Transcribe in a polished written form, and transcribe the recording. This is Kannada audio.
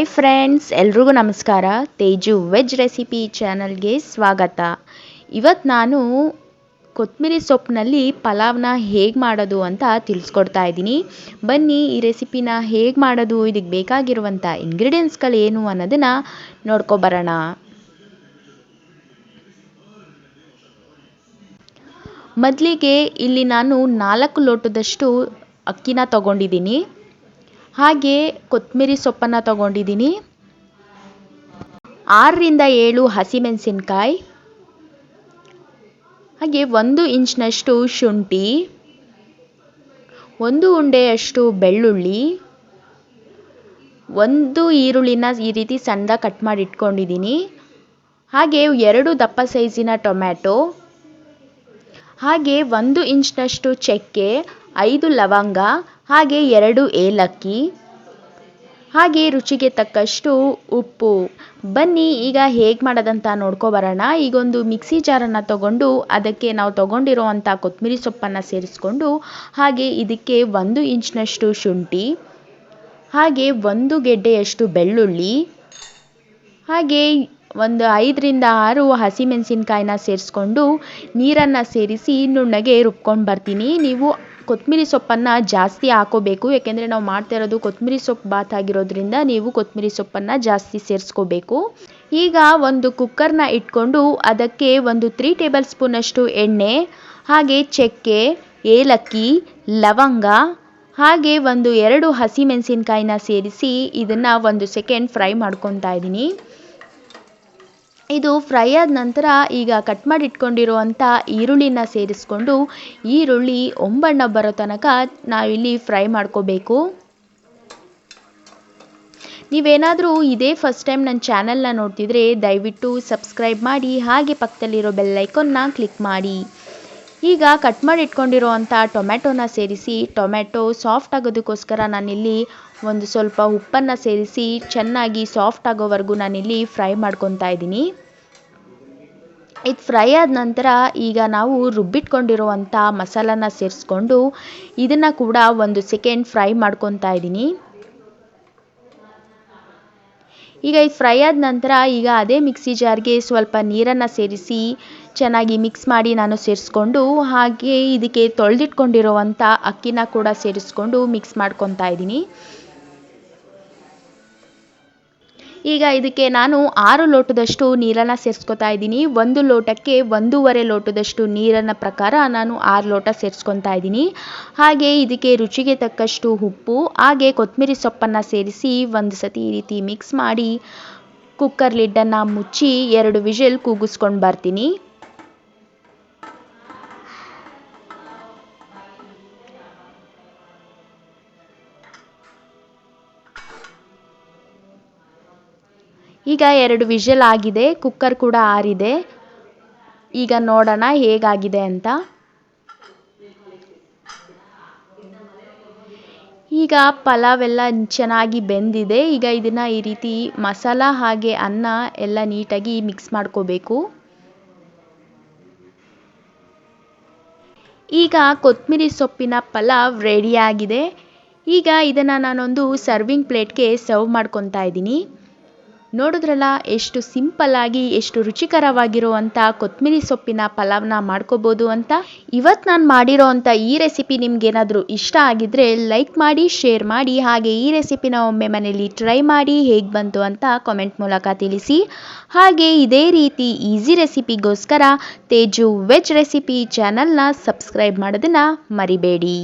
ಹಾಯ್ ಫ್ರೆಂಡ್ಸ್, ಎಲ್ರಿಗೂ ನಮಸ್ಕಾರ. ತೇಜು ವೆಜ್ ರೆಸಿಪಿ ಚಾನಲ್ಗೆ ಸ್ವಾಗತ. ಇವತ್ತು ನಾನು ಕೊತ್ತಂಬರಿ ಸೊಪ್ಪಿನಲ್ಲಿ ಪಲಾವ್ನ ಹೇಗೆ ಮಾಡೋದು ಅಂತ ತಿಳಿಸ್ಕೊಡ್ತಾ ಇದ್ದೀನಿ. ಬನ್ನಿ ಈ ರೆಸಿಪಿನ ಹೇಗೆ ಮಾಡೋದು, ಇದಕ್ಕೆ ಬೇಕಾಗಿರುವಂಥ ಇಂಗ್ರೀಡಿಯೆಂಟ್ಸ್ಗಳು ಏನು ಅನ್ನೋದನ್ನು ನೋಡ್ಕೊಬರೋಣ. ಮೊದಲಿಗೆ ಇಲ್ಲಿ ನಾನು 4 ಲೋಟದಷ್ಟು ಅಕ್ಕಿನ ತಗೊಂಡಿದ್ದೀನಿ. ಹಾಗೆ ಕೊತ್ತಂಬರಿ ಸೊಪ್ಪನ್ನು ತಗೊಂಡಿದ್ದೀನಿ. 6 ರಿಂದ 7 ಹಸಿಮೆಣಸಿನಕಾಯಿ, ಹಾಗೆ 1 ಇಂಚ್ನಷ್ಟು ಶುಂಠಿ, 1 ಉಂಡೆಯಷ್ಟು ಬೆಳ್ಳುಳ್ಳಿ, 1 ಈರುಳ್ಳಿನ ಈ ರೀತಿ ಸಣ್ಣದಾಗಿ ಕಟ್ ಮಾಡಿ ಇಟ್ಕೊಂಡಿದ್ದೀನಿ. ಹಾಗೆ 2 ದಪ್ಪ ಸೈಜಿನ ಟೊಮ್ಯಾಟೊ, ಹಾಗೆ 1 ಇಂಚ್ನಷ್ಟು ಚಕ್ಕೆ, 5 ಲವಂಗ, ಹಾಗೆ 2 ಏಲಕ್ಕಿ, ಹಾಗೆ ರುಚಿಗೆ ತಕ್ಕಷ್ಟು ಉಪ್ಪು. ಬನ್ನಿ ಈಗ ಹೇಗೆ ಮಾಡೋದಂತ ನೋಡ್ಕೊಬರೋಣ. ಈಗೊಂದು ಮಿಕ್ಸಿ ಜಾರನ್ನು ತಗೊಂಡು ಅದಕ್ಕೆ ನಾವು ತಗೊಂಡಿರೋವಂಥ ಕೊತ್ತಂಬರಿ ಸೊಪ್ಪನ್ನು ಸೇರಿಸ್ಕೊಂಡು, ಹಾಗೆ ಇದಕ್ಕೆ 1 ಇಂಚ್ನಷ್ಟು ಶುಂಠಿ, ಹಾಗೆ 1 ಗೆಡ್ಡೆಯಷ್ಟು ಬೆಳ್ಳುಳ್ಳಿ, ಹಾಗೆ ಒಂದು 5 ರಿಂದ 6 ಹಸಿಮೆಣಸಿನಕಾಯಿನ ಸೇರಿಸ್ಕೊಂಡು ನೀರನ್ನು ಸೇರಿಸಿ ನುಣ್ಣಗೆ ರುಬ್ಕೊಂಡು ಬರ್ತೀನಿ. ನೀವು ಕೊತ್ತಂಬರಿ ಸೊಪ್ಪನ್ನು ಜಾಸ್ತಿ ಹಾಕೋಬೇಕು, ಯಾಕೆಂದರೆ ನಾವು ಮಾಡ್ತಾ ಇರೋದು ಕೊತ್ತಂಬರಿ ಸೊಪ್ಪು ಬಾತ್ ಆಗಿರೋದ್ರಿಂದ ನೀವು ಕೊತ್ತಂಬರಿ ಸೊಪ್ಪನ್ನು ಜಾಸ್ತಿ ಸೇರಿಸ್ಕೋಬೇಕು. ಈಗ ಒಂದು ಕುಕ್ಕರ್ನ ಇಟ್ಕೊಂಡು ಅದಕ್ಕೆ ಒಂದು 3 ಟೇಬಲ್ ಸ್ಪೂನಷ್ಟು ಎಣ್ಣೆ, ಹಾಗೆ ಚಕ್ಕೆ, ಏಲಕ್ಕಿ, ಲವಂಗ, ಹಾಗೆ 2 ಹಸಿಮೆಣಸಿನಕಾಯಿನ ಸೇರಿಸಿ ಇದನ್ನು 1 ಸೆಕೆಂಡ್ ಫ್ರೈ ಮಾಡ್ಕೊತಾ ಇದ್ದೀನಿ. ಇದು ಫ್ರೈ ಆದ ನಂತರ ಈಗ ಕಟ್ ಮಾಡಿ ಇಟ್ಕೊಂಡಿರುವಂಥ ಈರುಳ್ಳಿನ ಸೇರಿಸ್ಕೊಂಡು ಈರುಳ್ಳಿ ಒಂಬಣ್ಣ ಬರೋ ತನಕ ನಾವಿಲ್ಲಿ ಫ್ರೈ ಮಾಡ್ಕೋಬೇಕು. ನೀವೇನಾದರೂ ಇದೇ ಫಸ್ಟ್ ಟೈಮ್ ನನ್ನ ಚಾನಲ್ನ ನೋಡ್ತಿದ್ರೆ ದಯವಿಟ್ಟು ಸಬ್ಸ್ಕ್ರೈಬ್ ಮಾಡಿ, ಹಾಗೆ ಪಕ್ಕದಲ್ಲಿರೋ ಬೆಲ್ ಐಕಾನ್ನ ಕ್ಲಿಕ್ ಮಾಡಿ. ಈಗ ಕಟ್ ಮಾಡಿ ಇಟ್ಕೊಂಡಿರೋವಂಥ ಟೊಮ್ಯಾಟೊನ ಸೇರಿಸಿ ಟೊಮ್ಯಾಟೊ ಸಾಫ್ಟ್ ಆಗೋದಕ್ಕೋಸ್ಕರ ನಾನಿಲ್ಲಿ ಒಂದು ಸ್ವಲ್ಪ ಉಪ್ಪನ್ನು ಸೇರಿಸಿ ಚೆನ್ನಾಗಿ ಸಾಫ್ಟ್ ಆಗೋವರೆಗೂ ನಾನಿಲ್ಲಿ ಫ್ರೈ ಮಾಡ್ಕೊತಾ ಇದ್ದೀನಿ. ಇದು ಫ್ರೈ ಆದ ನಂತರ ಈಗ ನಾವು ರುಬ್ಬಿಟ್ಕೊಂಡಿರುವಂಥ ಮಸಾಲಾನ ಸೇರಿಸ್ಕೊಂಡು ಇದನ್ನು ಕೂಡ 1 ಸೆಕೆಂಡ್ ಫ್ರೈ ಮಾಡ್ಕೊತಾ ಇದ್ದೀನಿ. ಈಗ ಇದು ಫ್ರೈ ಆದ ನಂತರ ಈಗ ಅದೇ ಮಿಕ್ಸಿ ಜಾರ್ಗೆ ಸ್ವಲ್ಪ ನೀರನ್ನು ಸೇರಿಸಿ ಚೆನ್ನಾಗಿ ಮಿಕ್ಸ್ ಮಾಡಿ ನಾನು ಸೇರಿಸ್ಕೊಂಡು, ಹಾಗೆ ಇದಕ್ಕೆ ತೊಳೆದಿಟ್ಕೊಂಡಿರುವಂಥ ಅಕ್ಕಿನ ಕೂಡ ಸೇರಿಸ್ಕೊಂಡು ಮಿಕ್ಸ್ ಮಾಡ್ಕೊತಾ ಇದ್ದೀನಿ. ಈಗ ಇದಕ್ಕೆ ನಾನು 6 ಲೋಟದಷ್ಟು ನೀರನ್ನು ಸೇರಿಸ್ಕೊತಾ ಇದ್ದೀನಿ. 1 ಲೋಟಕ್ಕೆ 1.5 ಲೋಟದಷ್ಟು ನೀರನ್ನು ಪ್ರಕಾರ ನಾನು 6 ಲೋಟ ಸೇರಿಸ್ಕೊತಾ ಇದ್ದೀನಿ. ಹಾಗೆ ಇದಕ್ಕೆ ರುಚಿಗೆ ತಕ್ಕಷ್ಟು ಉಪ್ಪು, ಹಾಗೆ ಕೊತ್ತಂಬರಿ ಸೊಪ್ಪನ್ನು ಸೇರಿಸಿ ಒಂದು ಸತಿ ಈ ರೀತಿ ಮಿಕ್ಸ್ ಮಾಡಿ ಕುಕ್ಕರ್ ಲಿಡ್ಡನ್ನು ಮುಚ್ಚಿ 2 ವಿಷಲ್ ಕೂಗಿಸ್ಕೊಂಡು ಬರ್ತೀನಿ. ಈಗ 2 ವಿಷಲ್ ಆಗಿದೆ, ಕುಕ್ಕರ್ ಕೂಡ ಆರಿದೆ. ಈಗ ನೋಡೋಣ ಹೇಗಾಗಿದೆ ಅಂತ. ಈಗ ಪಲಾವ್ ಎಲ್ಲ ಚೆನ್ನಾಗಿ ಬೆಂದಿದೆ. ಈಗ ಇದನ್ನು ಈ ರೀತಿ ಮಸಾಲ ಹಾಗೆ ಅನ್ನ ಎಲ್ಲ ನೀಟಾಗಿ ಮಿಕ್ಸ್ ಮಾಡ್ಕೋಬೇಕು. ಈಗ ಕೊತ್ತಂಬರಿ ಸೊಪ್ಪಿನ ಪಲಾವ್ ರೆಡಿಯಾಗಿದೆ. ಈಗ ಇದನ್ನು ನಾನೊಂದು ಸರ್ವಿಂಗ್ ಪ್ಲೇಟ್ಗೆ ಸರ್ವ್ ಮಾಡ್ಕೊತಾ ಇದ್ದೀನಿ. ನೋಡಿದ್ರಲ್ಲ ಎಷ್ಟು ಸಿಂಪಲ್ಲಾಗಿ ಎಷ್ಟು ರುಚಿಕರವಾಗಿರುವಂಥ ಕೊತ್ತಂಬರಿ ಸೊಪ್ಪಿನ ಪಲಾವ್ನ ಮಾಡ್ಕೋಬೋದು ಅಂತ. ಇವತ್ತು ನಾನು ಮಾಡಿರೋ ಅಂಥ ಈ ರೆಸಿಪಿ ನಿಮ್ಗೇನಾದರೂ ಇಷ್ಟ ಆಗಿದ್ದರೆ ಲೈಕ್ ಮಾಡಿ, ಶೇರ್ ಮಾಡಿ, ಹಾಗೆ ಈ ರೆಸಿಪಿನ ಒಮ್ಮೆ ಮನೇಲಿ ಟ್ರೈ ಮಾಡಿ ಹೇಗೆ ಬಂತು ಅಂತ ಕಾಮೆಂಟ್ ಮೂಲಕ ತಿಳಿಸಿ. ಹಾಗೆ ಇದೇ ರೀತಿ ಈಸಿ ರೆಸಿಪಿಗೋಸ್ಕರ ತೇಜು ವೆಜ್ ರೆಸಿಪಿ ಚಾನಲ್ನ ಸಬ್ಸ್ಕ್ರೈಬ್ ಮಾಡೋದನ್ನು ಮರಿಬೇಡಿ.